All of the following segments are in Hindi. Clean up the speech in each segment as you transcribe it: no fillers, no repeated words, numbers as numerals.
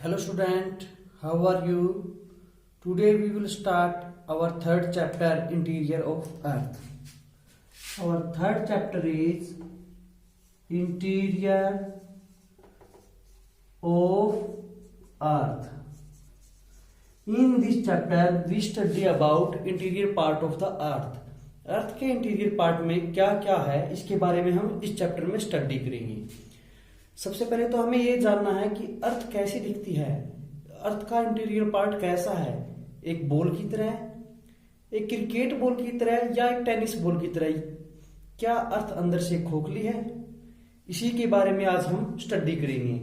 Hello student, how are you? Today we will start our third chapter, Interior of Earth. Our third chapter is Interior of Earth. In this chapter we study about interior part of the Earth. अर्थ के इंटीरियर पार्ट में क्या क्या है इसके बारे में हम इस चैप्टर में स्टडी करेंगे। सबसे पहले तो हमें ये जानना है कि अर्थ कैसी दिखती है, अर्थ का इंटीरियर पार्ट कैसा है, एक बॉल की तरह, एक क्रिकेट बॉल की तरह या एक टेनिस बॉल की तरह। क्या अर्थ अंदर से खोखली है? इसी के बारे में आज हम स्टडी करेंगे।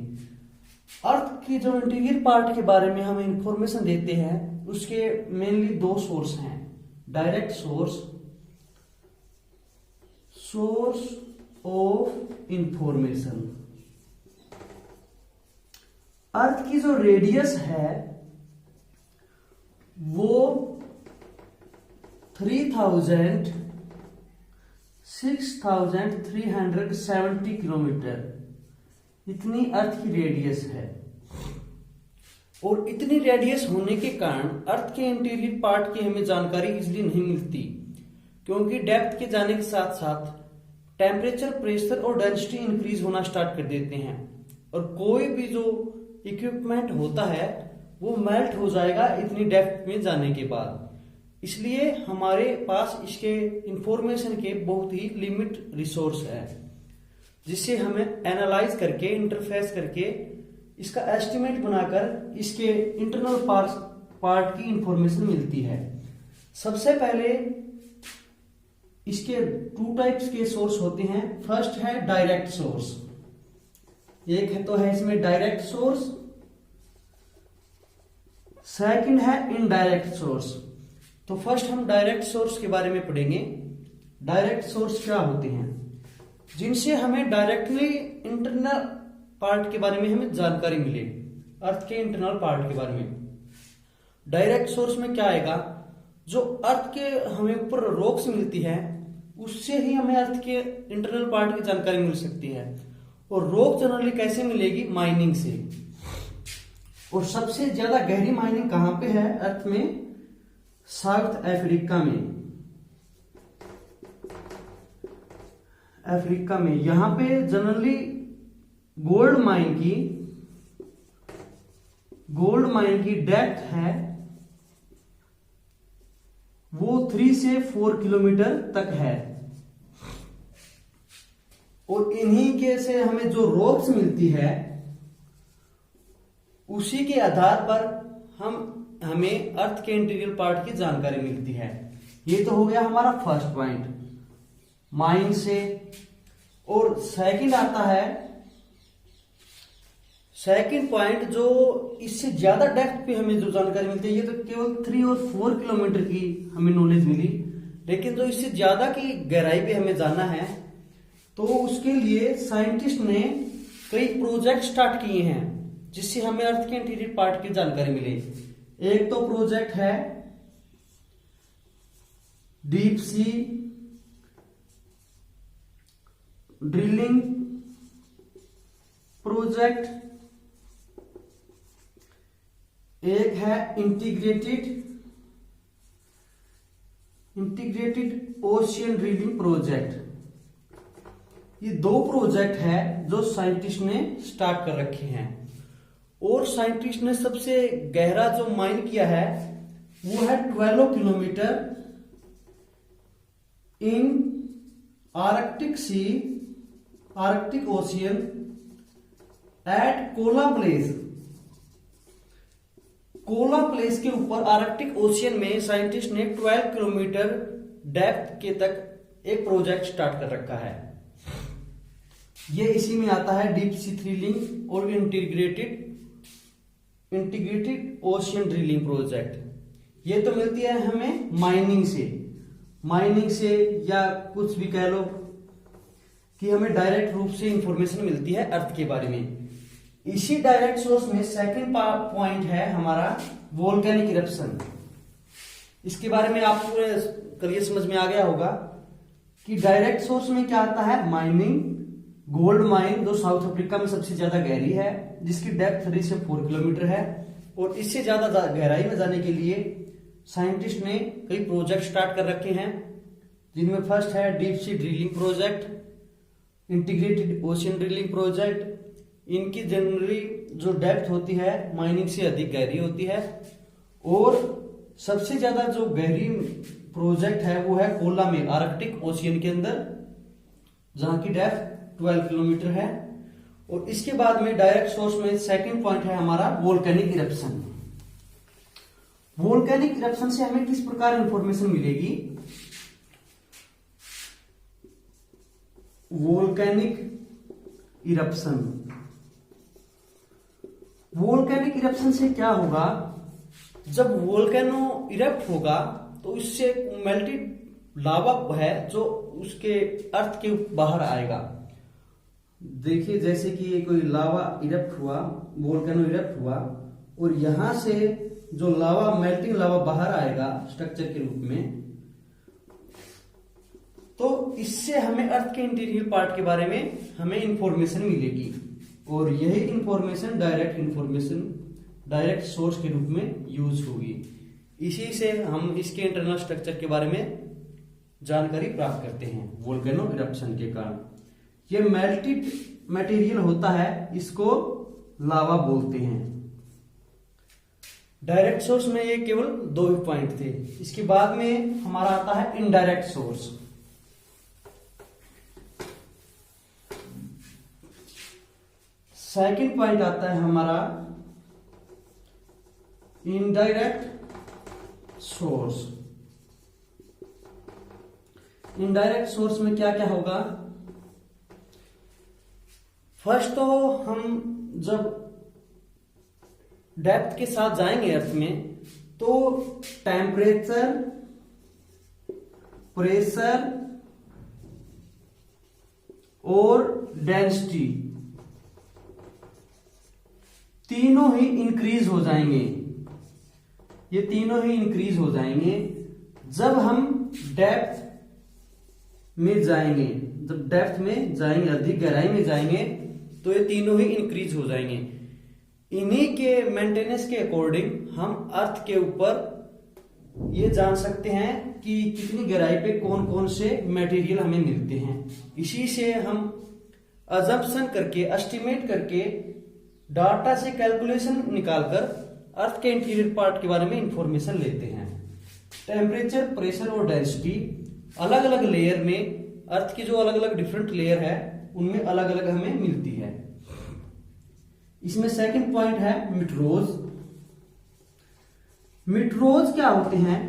अर्थ की जो इंटीरियर पार्ट के बारे में हमें इंफॉर्मेशन देते हैं उसके मेनली दो सोर्स हैं, डायरेक्ट सोर्स ऑफ इंफॉर्मेशन। अर्थ की जो रेडियस है वो 6,370 किलोमीटर, इतनी अर्थ की रेडियस है। और इतनी रेडियस होने के कारण अर्थ के इंटीरियर पार्ट की हमें जानकारी इजीली नहीं मिलती, क्योंकि डेप्थ के जाने के साथ साथ टेम्परेचर, प्रेशर और डेंसिटी इंक्रीज होना स्टार्ट कर देते हैं और कोई भी जो इक्विपमेंट होता है वो मेल्ट हो जाएगा इतनी डेप्थ में जाने के बाद। इसलिए हमारे पास इसके इंफॉर्मेशन के बहुत ही लिमिट रिसोर्स है, जिससे हमें एनालाइज करके, इंटरफेस करके इसका एस्टिमेट बनाकर इसके इंटरनल पार्ट की इंफॉर्मेशन मिलती है। सबसे पहले इसके टू टाइप्स के सोर्स होते हैं। फर्स्ट है डायरेक्ट सोर्स, एक है तो है इसमें डायरेक्ट सोर्स, सेकंड है इनडायरेक्ट सोर्स। तो फर्स्ट हम डायरेक्ट सोर्स के बारे में पढ़ेंगे। डायरेक्ट सोर्स क्या होते हैं, जिनसे हमें डायरेक्टली इंटरनल पार्ट के बारे में हमें जानकारी मिले, अर्थ के इंटरनल पार्ट के बारे में। डायरेक्ट सोर्स में क्या आएगा, जो अर्थ के हमें ऊपर रॉक्स मिलती है उससे ही हमें अर्थ के इंटरनल पार्ट की जानकारी मिल सकती है। और रॉक जनरली कैसे मिलेगी, माइनिंग से। और सबसे ज्यादा गहरी माइनिंग कहां पे है अर्थ में, साउथ अफ्रीका में। अफ्रीका में यहां पे जनरली गोल्ड माइन की डेप्थ है वो 3 से 4 किलोमीटर तक है। और इन्हीं के से हमें जो रॉक्स मिलती है उसी के आधार पर हमें अर्थ के इंटीरियर पार्ट की जानकारी मिलती है। ये तो हो गया हमारा फर्स्ट पॉइंट, माइन से। और सेकंड आता है, सेकंड पॉइंट जो इससे ज्यादा डेप्थ पे हमें जो जानकारी मिलती है, ये तो केवल 3 और 4 किलोमीटर की हमें नॉलेज मिली, लेकिन जो इससे ज्यादा की गहराई पे हमें जाना है तो उसके लिए साइंटिस्ट ने कई प्रोजेक्ट स्टार्ट किए हैं जिससे हमें अर्थ के इंटीरियर पार्ट की जानकारी मिले। एक तो प्रोजेक्ट है डीप सी ड्रिलिंग प्रोजेक्ट, एक है इंटीग्रेटेड ओशियन ड्रिलिंग प्रोजेक्ट। ये दो प्रोजेक्ट है जो साइंटिस्ट ने स्टार्ट कर रखे हैं। और साइंटिस्ट ने सबसे गहरा जो माइन किया है वो है 12 kilometre in Arctic Ocean at Kola place के ऊपर आर्कटिक ओशियन में साइंटिस्ट ने 12 किलोमीटर डेप्थ के तक एक प्रोजेक्ट स्टार्ट कर रखा है। ये इसी में आता है डीप सी ड्रिलिंग और इंटीग्रेटेड ओशियन ड्रिलिंग प्रोजेक्ट। ये तो मिलती है हमें माइनिंग से या कुछ भी कह लो कि हमें डायरेक्ट रूप से इंफॉर्मेशन मिलती है अर्थ के बारे में। इसी डायरेक्ट सोर्स में सेकंड पॉइंट है हमारा वोल्केनिक इरप्शन। इसके बारे में आपको क्लियर समझ में आ गया होगा कि डायरेक्ट सोर्स में क्या आता है, माइनिंग, गोल्ड माइन जो साउथ अफ्रीका में सबसे ज्यादा गहरी है, जिसकी डेप्थ 3 से 4 किलोमीटर है। और इससे ज्यादा गहराई में जाने के लिए साइंटिस्ट ने कई प्रोजेक्ट स्टार्ट कर रखे हैं, जिनमें फर्स्ट है deep sea drilling project, integrated ocean drilling project. इनकी जनरली जो डेप्थ होती है माइनिंग से अधिक गहरी होती है। और सबसे ज्यादा जो गहरी प्रोजेक्ट है वो है कोला में, आर्कटिक ओशियन के अंदर, जहां की डेप्थ 12 किलोमीटर है। और इसके बाद में डायरेक्ट सोर्स में सेकंड पॉइंट है हमारा वोल्केनिक इरप्शन। वोल्केनिक इरप्शन से हमें किस प्रकार इंफॉर्मेशन मिलेगी? वोल्केनिक इरप्शन, वोल्केनिक इरप्शन से क्या होगा? जब वोल्केनो इरप्ट होगा तो इससे मेल्टेड लावा है जो उसके अर्थ के बाहर आएगा। देखिए जैसे कि ये कोई लावा इरप्ट हुआ, वोल्केनो इरप्ट हुआ, और यहां से जो लावा, मेल्टिंग लावा बाहर आएगा स्ट्रक्चर के रूप में, तो इससे हमें अर्थ के इंटीरियर पार्ट के बारे में हमें इंफॉर्मेशन मिलेगी। और यही इंफॉर्मेशन डायरेक्ट सोर्स के रूप में यूज होगी। इसी से हम इसके इंटरनल स्ट्रक्चर के बारे में जानकारी प्राप्त करते हैं वोल्केनो इरप्शन के कारण। ये मेल्टेड मटेरियल होता है, इसको लावा बोलते हैं। डायरेक्ट सोर्स में ये केवल 2 ही पॉइंट थे। इसके बाद में हमारा आता है इनडायरेक्ट सोर्स। सेकंड पॉइंट आता है हमारा इनडायरेक्ट सोर्स। इनडायरेक्ट सोर्स में क्या क्या होगा? फर्स्ट तो हम जब डेप्थ के साथ जाएंगे अर्थ में, तो टेम्परेचर, प्रेशर और डेंसिटी तीनों ही इंक्रीज हो जाएंगे। ये तीनों ही इंक्रीज हो जाएंगे जब हम डेप्थ में जाएंगे। जब डेप्थ में जाएंगे, अधिक गहराई में जाएंगे, तो ये तीनों ही इंक्रीज हो जाएंगे। इन्हीं के मेंटेनेंस के अकॉर्डिंग हम अर्थ के ऊपर ये जान सकते हैं कि कितनी गहराई पे कौन कौन से मटेरियल हमें मिलते हैं। इसी से हम अजम्पशन करके, एस्टिमेट करके, डाटा से कैलकुलेशन निकालकर अर्थ के इंटीरियर पार्ट के बारे में इंफॉर्मेशन लेते हैं। टेम्परेचर, प्रेशर और डेंसिटी अलग अलग लेयर में, अर्थ की जो अलग अलग डिफरेंट लेयर है उनमें अलग अलग हमें मिलती है। इसमें सेकंड पॉइंट है मीटरोज। मीटरोज क्या होते हैं?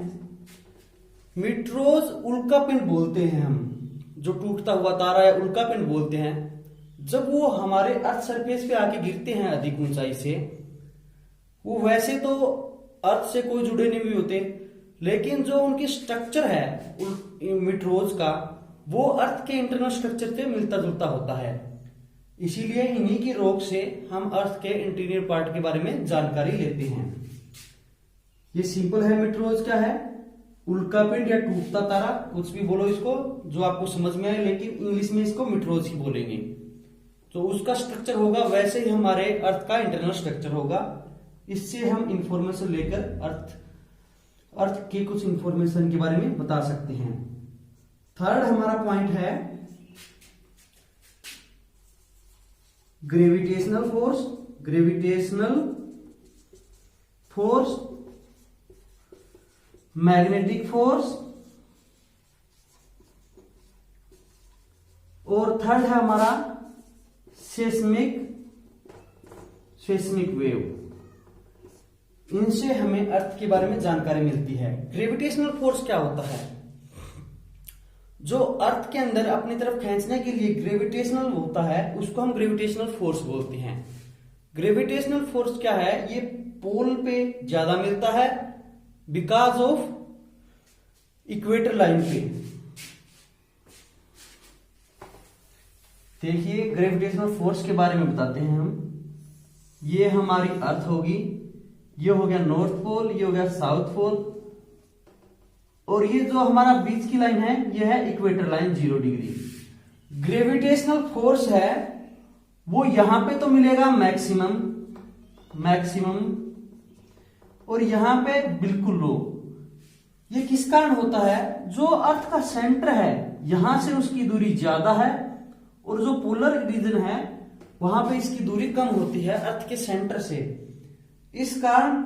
मीटरोज उल्कापिंड बोलते हैं हम, जो टूटता हुआ तारा है उल्कापिंड बोलते हैं। जब वो हमारे अर्थ सरफेस पे आके गिरते हैं अधिक ऊंचाई से, वो वैसे तो अर्थ से कोई जुड़े नहीं भी होते, लेकिन जो उनकी स्ट्रक्चर है मीटरोज का, वो अर्थ के इंटरनल स्ट्रक्चर से मिलता जुलता होता है। इसीलिए इन्हीं की रोक से हम अर्थ के इंटीरियर पार्ट के बारे में जानकारी लेते हैं। ये सिंपल है। मीटरोज क्या है? उल्कापिंड या टूटता तारा, कुछ भी बोलो इसको जो आपको समझ में आए, लेकिन इंग्लिश में इसको मीटरोज ही बोलेंगे। तो उसका स्ट्रक्चर होगा वैसे ही हमारे अर्थ का इंटरनल स्ट्रक्चर होगा। इससे हम इंफॉर्मेशन लेकर अर्थ के कुछ इंफॉर्मेशन के बारे में बता सकते हैं। थर्ड हमारा पॉइंट है gravitational force. Gravitational force, magnetic force, और थर्ड है हमारा सेस्मिक वेव। इनसे हमें अर्थ के बारे में जानकारी मिलती है। ग्रेविटेशनल फोर्स क्या होता है? जो अर्थ के अंदर अपनी तरफ खींचने के लिए ग्रेविटेशनल होता है, उसको हम ग्रेविटेशनल फोर्स बोलते हैं। ग्रेविटेशनल फोर्स क्या है? ये पोल पे ज्यादा मिलता है बिकॉज ऑफ इक्वेटर लाइन पे। देखिए ग्रेविटेशनल फोर्स के बारे में बताते हैं हम। ये हमारी अर्थ होगी, ये हो गया नॉर्थ पोल, ये हो गया साउथ पोल, और ये जो हमारा बीच की लाइन है ये है equator line 0 degree. Gravitational force है वो यहां पे तो मिलेगा मैक्सिमम और यहां पे बिल्कुल लो। ये किस कारण होता है? जो अर्थ का सेंटर है यहां से उसकी दूरी ज्यादा है और जो पोलर रीजन है वहां पे इसकी दूरी कम होती है अर्थ के सेंटर से। इस कारण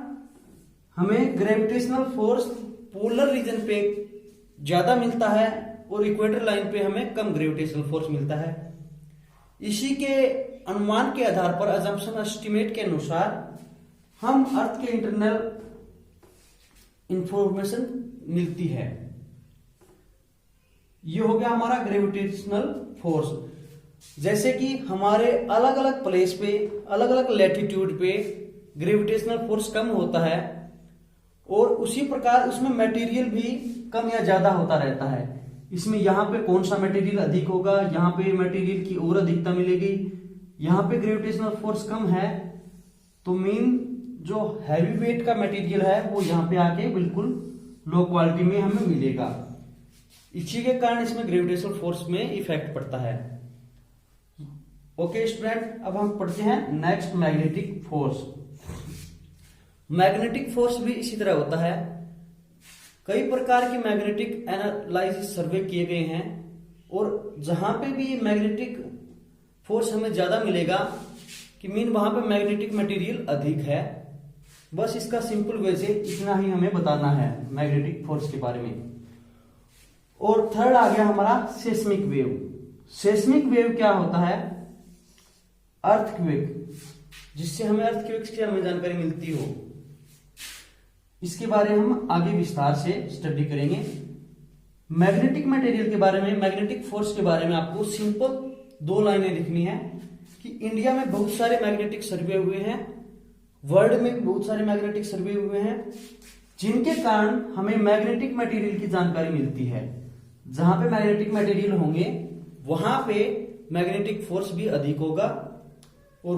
हमें ग्रेविटेशनल फोर्स पोलर रीजन पे ज्यादा मिलता है और इक्वेटर लाइन पे हमें कम ग्रेविटेशनल फोर्स मिलता है। इसी के अनुमान के आधार पर, अजम्पशन एस्टिमेट के अनुसार, हम अर्थ के इंटरनल इंफॉर्मेशन मिलती है। ये हो गया हमारा ग्रेविटेशनल फोर्स। जैसे कि हमारे अलग अलग प्लेस पे, अलग अलग लैटिट्यूड पे ग्रेविटेशनल फोर्स कम होता है और उसी प्रकार उसमें मटेरियल भी कम या ज्यादा होता रहता है। इसमें यहाँ पे कौन सा मटेरियल अधिक होगा, यहाँ पे मटेरियल की और अधिकता मिलेगी। यहाँ पे ग्रेविटेशनल फोर्स कम है तो मीन जो हैवी वेट का मटेरियल है वो यहाँ पे आके बिल्कुल लो क्वालिटी में हमें मिलेगा। इसी के कारण इसमें ग्रेविटेशनल फोर्स में इफेक्ट पड़ता है। ओके स्टूडेंट, अब हम पढ़ते हैं next magnetic force. Magnetic force भी इसी तरह होता है। कई प्रकार की मैग्नेटिक एनालिसिस सर्वे किए गए हैं और जहां पे भी मैग्नेटिक फोर्स हमें ज्यादा मिलेगा कि मीन वहां पे मैग्नेटिक मटेरियल अधिक है। बस इसका सिंपल वे से इतना ही हमें बताना है मैग्नेटिक फोर्स के बारे में। और थर्ड आ गया हमारा सेस्मिक वेव। सेस्मिक वेव क्या होता है? अर्थक्वेक, जिससे हमें अर्थक्वेक की हमें जानकारी मिलती हो। इसके बारे में हम आगे विस्तार से स्टडी करेंगे। मैग्नेटिक मटेरियल के बारे में, मैग्नेटिक फोर्स के बारे में आपको सिंपल 2 लाइनें लिखनी है कि इंडिया में बहुत सारे मैग्नेटिक सर्वे हुए हैं, वर्ल्ड में भी बहुत सारे मैग्नेटिक सर्वे हुए हैं, जिनके कारण हमें मैग्नेटिक मटेरियल की जानकारी मिलती है। जहां पे मैग्नेटिक मटेरियल होंगे वहां पे मैग्नेटिक फोर्स भी अधिक होगा और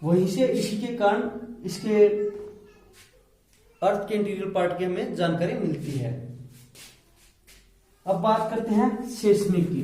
वहीं से इसी के कारण इसके अर्थ के इंटीरियर पार्ट की हमें जानकारी मिलती है। अब बात करते हैं सेस्मिक की।